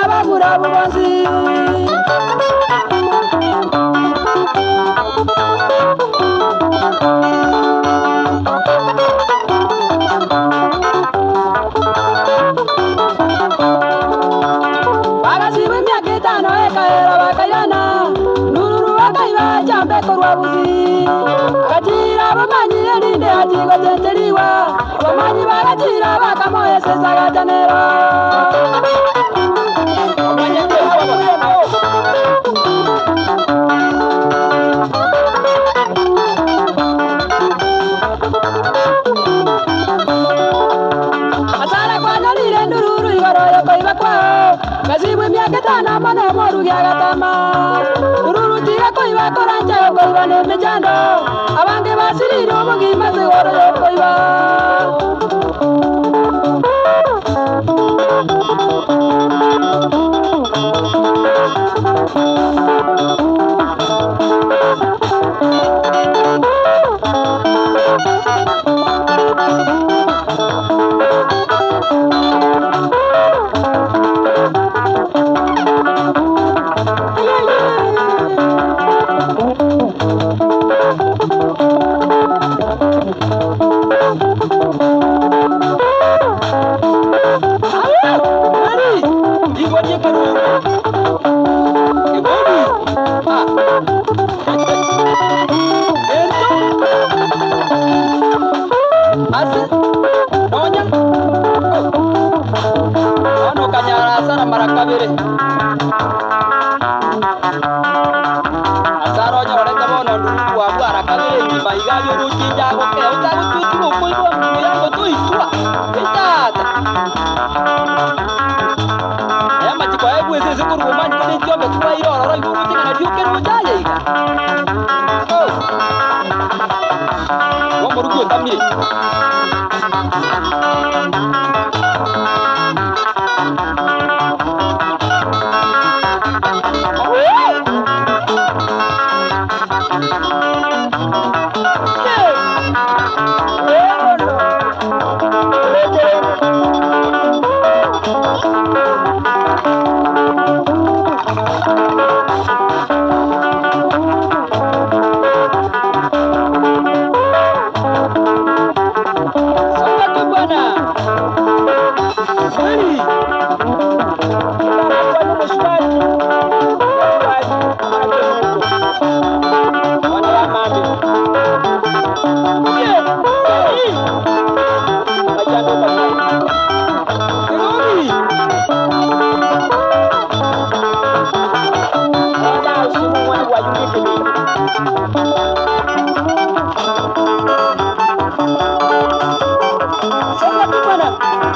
bagura bugonzi. Bagasiba imyaka itano ekaera bakayana nururu bakaiba jambe korwa buzi agacira abamanyire ninde hakigo cyenteriwa abamanyi bagacira bakamoyeseza gajanero asara kwanyolire ndururu igoroyo koiba kwao gasibwe imyaka itano mone moru gyagatama ndururu tiga koiba koranjayo koiba nemijando abange basirire obugima zigoroyo koiba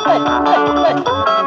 Hey, hey, hey.